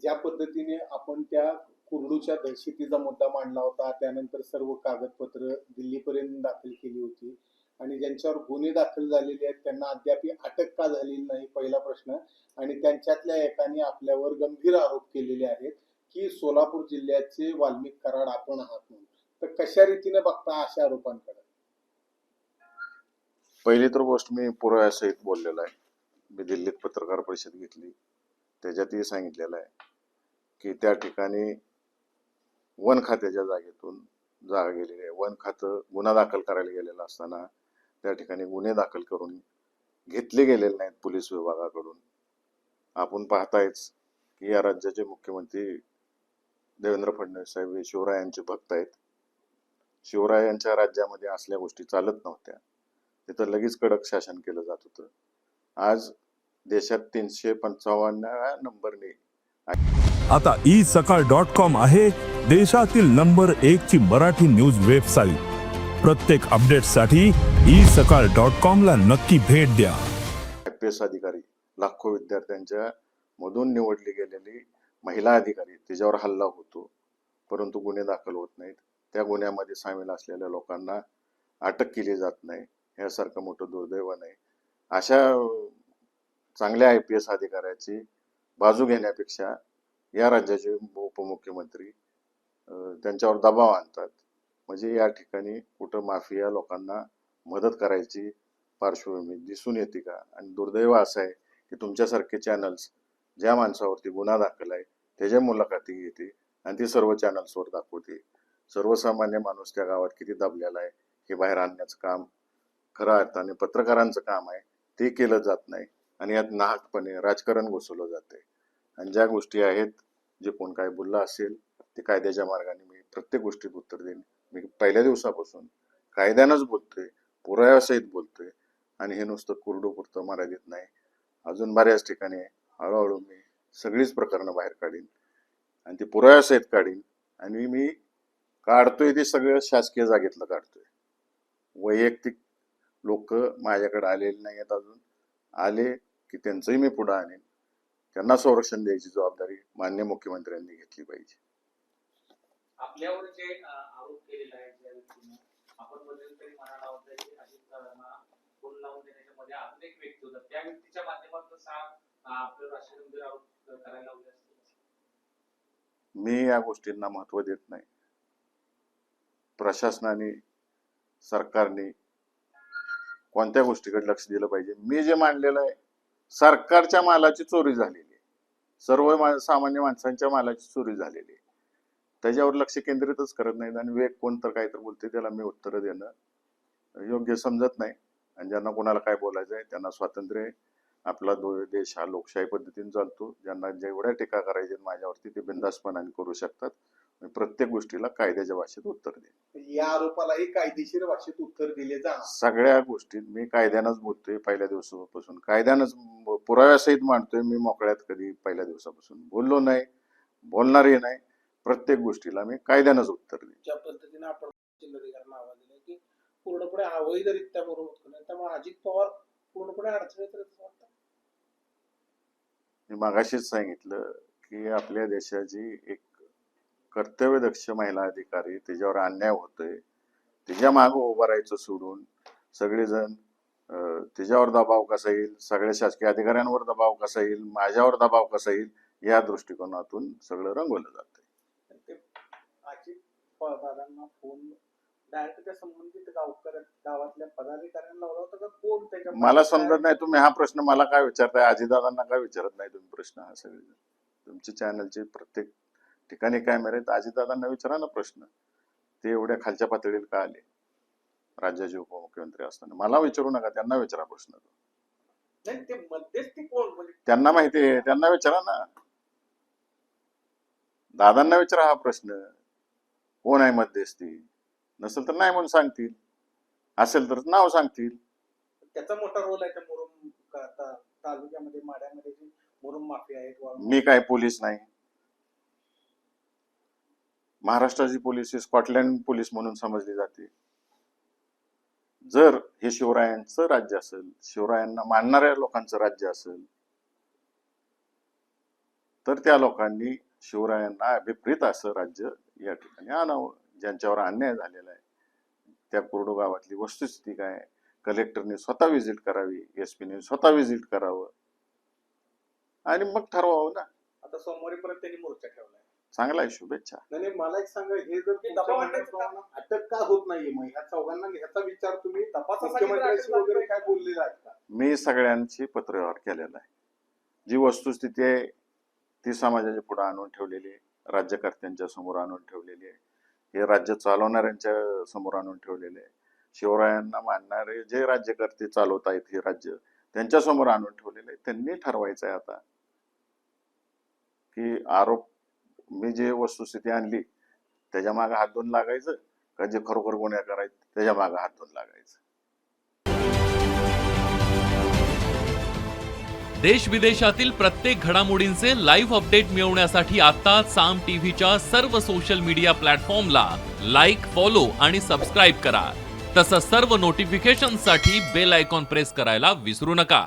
ज्या पद्धतीने आपण त्या कुर्डूच्या दहशतीचा मुद्दा मांडला होता, त्यानंतर सर्व कागदपत्र दिल्लीपर्यंत दाखल केली होती आणि ज्यांच्यावर गुन्हे दाखल झालेले आहेत त्यांना अद्याप अटक का झालेली नाही, पहिला प्रश्न. आणि त्यांच्यातल्या एकाने आपल्यावर गंभीर आरोप केलेले आहेत की सोलापूर जिल्ह्याचे वाल्मिक कराड आपण आहात म्हणून. तर कशा रीतीने बघता अशा आरोपांकडे? पहिली तर गोष्ट मी पुराव्यासहित बोललेलो आहे. मी दिल्लीत पत्रकार परिषद घेतली, त्याच्यातही सांगितलेलं आहे की त्या ठिकाणी वन खात्याच्या जागेतून जागा गेलेली आहे. वन खातं गुन्हा दाखल करायला गेलेलं असताना त्या ठिकाणी गुन्हे दाखल करून घेतले गेलेले नाहीत पोलीस विभागाकडून. आपण पाहतायच की या राज्याचे मुख्यमंत्री देवेंद्र फडणवीस साहेब हे शिवरायांचे भक्त आहेत. शिवरायांच्या राज्यामध्ये असल्या गोष्टी चालत नव्हत्या. तिथं लगेच कडक शासन केलं जात होतं. आज देशात 355व्या नंबरने आता isakal.com आहे देशातील नंबर 1 ची मराठी न्यूज वेबसाईट. प्रत्येक अपडेटसाठी isakal.com ला नक्की भेट द्या. IPS अधिकारी, लाखो विद्यार्थ्यांच्या मधून निवडली गेलेली महिला अधिकारी, तिच्यावर हल्ला होतो परंतु गुन्हे दाखल होत नाहीत. त्या गुन्ह्यामध्ये सामील असलेल्या लोकांना अटक केली जात नाही. यासारखं मोठं दुर्दैव नाही. अशा चांगल्या IPS अधिकाऱ्याची बाजू घेण्यापेक्षा या राज्याचे उपमुख्यमंत्री त्यांच्यावर दबाव आणतात. म्हणजे या ठिकाणी कुठं माफिया लोकांना मदत करायची पार्श्वभूमी दिसून येते का? आणि दुर्दैव असं आहे की तुमच्यासारखे चॅनल्स ज्या माणसावरती गुन्हा दाखल आहे त्याच्या मुलाखती घेते आणि ती सर्व चॅनल्सवर दाखवते. सर्वसामान्य माणूस त्या गावात किती दबलेला आहे हे बाहेर आणण्याचं काम खऱ्या अर्थाने पत्रकारांचं काम आहे. ते केलं जात नाही आणि यात नाहकपणे राजकारण घुसवलं जाते. आणि ज्या गोष्टी आहेत, जे कोण काय बोललं असेल ते कायद्याच्या मार्गाने मी प्रत्येक गोष्टीत उत्तर देईन. मी पहिल्या दिवसापासून कायद्यानंच बोलतोय, पुराव्यासहित बोलतोय आणि हे नुसतं कुरडूपुरतं मर्यादित नाही. अजून बऱ्याच ठिकाणी हळूहळू मी सगळीच प्रकरणं बाहेर काढीन आणि ती पुराव्यासहित काढीन. आणि मी काढतोय ते सगळं शासकीय जागेतलं काढतोय. वैयक्तिक लोक माझ्याकडे आलेले नाही आहेत. अजून आले की त्यांचंही मी पुढे आणेन. त्यांना संरक्षण द्यायची जबाबदारी माननीय मुख्यमंत्र्यांनी घेतली पाहिजे. आपल्यावर जे आरोप केलेला आहे त्या व्यक्तीने, आपण मध्यंतरी म्हणाला होता की अजित दादांना फोन लावून देण्याच्या मध्ये अजून एक व्यक्ती होता, त्या व्यक्तीच्या माध्यमातून आपल्याला असे गंभीर आरोप करायला लावले असतील. मी या गोष्टींना महत्व देत नाही. प्रशासनाने, सरकारने कोणत्या गोष्टीकडे लक्ष दिलं पाहिजे? मी जे मांडलेलं आहे, सरकारच्या मालाची चोरी झालेली आहे, सर्व सामान्य माणसांच्या मालाची चोरी झालेली आहे. त्याच्यावर लक्ष केंद्रितच करत नाहीत आणि वेग कोण तर काय तर बोलते त्याला मी उत्तर देणं योग्य समजत नाही. आणि ज्यांना कोणाला काय बोलायचं आहे त्यांना स्वातंत्र्य आहे. आपला देश हा लोकशाही पद्धतीने चालतो. ज्यांना जेवढ्या टीका करायच्या माझ्यावरती ते बिनधास्तपणाने करू शकतात. प्रत्येक गोष्टीला कायद्याच्या भाषेत उत्तर देईन. या आरोपालाही कायदेशीर भाषेत उत्तर दिले जाणार. सगळ्या गोष्टीत मी कायद्यानंच बोलतोय. पहिल्या दिवसापासून कायद्यानंच पुराव्यासहित मांडतोय. मी मोकळ्यात कधी पहिल्या दिवसापासून बोललो नाही, बोलणारही नाही. प्रत्येक गोष्टीला मी कायद्यानंच उत्तर देईन. ज्या पद्धतीने आपण जिल्हाधिकाऱ्यांना आवाज दिला की पूर्णपणे अवैधरित्या बरोबर नाही, त्यामुळे अजित पवार पूर्णपणे अडचणीत वाटतात. मी मागाशीच सांगितलं की आपल्या देशाची एक कर्तव्यदक्ष महिला अधिकारी, त्याच्यावर अन्याय होतोय, तिच्या मागं उभं राहायचं सोडून सगळेजण तिच्यावर दबाव कसा येईल, सगळ्या शासकीय अधिकाऱ्यांवर दबाव कसा येईल, माझ्यावर दबाव कसा येईल, या दृष्टिकोनातून सगळं रंगवलं जातंय. अजित पवारांना फोन डायरेक्ट त्या संबंधित गावातल्या पदाधिकाऱ्यांना लावला होता का कोण त्याच्या? मला समजत नाही. तुम्ही हा प्रश्न मला काय विचारताय? अजितदादांना काय विचारत नाही तुम्ही प्रश्न? हा सगळे तुमचे चॅनलचे प्रत्येक ठिकाणी कॅमेरे आहेत. अजितदादांना विचारा ना प्रश्न. ते एवढ्या खालच्या पातळीला का आले राज्याचे उपमुख्यमंत्री असताना? मला विचारू नका, त्यांना विचारा प्रश्न. नाही, ते मध्यस्थी कोण म्हणजे त्यांना माहिती आहे, त्यांना विचारा ना. दादांना विचारा हा प्रश्न, कोण आहे मध्यस्थी? नसेल तर नाही म्हणून सांगतील, असेल तर नाव सांगतील. त्याचा मोठा रोल आहे त्या मुरुम तालुक्यामध्ये, माड्यामध्ये जी मुरुम माफिया आहेत. मी काय पोलीस नाही. महाराष्ट्राची पोलीस ही स्कॉटलँड पोलीस म्हणून समजली जाते. जर हे शिवरायांचं राज्य असेल, शिवरायांना मानणाऱ्या लोकांचं राज्य असेल, तर त्या लोकांनी शिवरायांना अभिप्रेत असं राज्य या ठिकाणी आणावं. ज्यांच्यावर अन्याय झालेला आहे त्या कुर्डू गावातली वस्तुस्थिती काय, कलेक्टरने स्वतः व्हिजिट करावी, एसपीने स्वतः व्हिजिट करावं आणि मग ठरवावं ना. आता सोमवारी परत त्यांनी मोर्चा ठेवलाय. चांगला आहे, शुभेच्छा. नाही मला एक सांगा, हे जर हे तुमच्या दबाव म्हणण्याप्रमाणे अटक का होत नाहीये, मग ह्या चौघांना ह्याचा विचार तुम्ही तपासासाठी मुख्यमंत्र्यांशी वगैरे काय बोललेला आहेत का? मी सगळ्यांची पत्रव्यवहार केलेला आहे. जी वस्तुस्थिती आहे ती समाजाच्या पुढे आणून ठेवलेली आहे, राज्यकर्त्यांच्या समोर आणून ठेवलेली आहे, हे राज्य चालवणाऱ्यांच्या समोर आणून ठेवलेले आहे, शिवरायांना मानणारे जे राज्यकर्ते चालवत आहेत हे राज्य त्यांच्या समोर आणून ठेवलेले आहे. त्यांनी ठरवायचं आहे आता की आरोप मी जे वस्तुस्थिती आणली त्याच्या मागे हात धुवून लागायचं का जे खरोखर गुन्हेगार आहेत त्याच्या मागे हात धुवून लागायचं. देश विदेशातील प्रत्येक घडामोडींचे लाईव्ह अपडेट मिळवण्यासाठी आता साम टीव्हीच्या सर्व सोशल मीडिया प्लॅटफॉर्मला लाईक, फॉलो आणि सबस्क्राईब करा. तसंच सर्व नोटिफिकेशनसाठी बेल आयकॉन प्रेस करायला विसरू नका.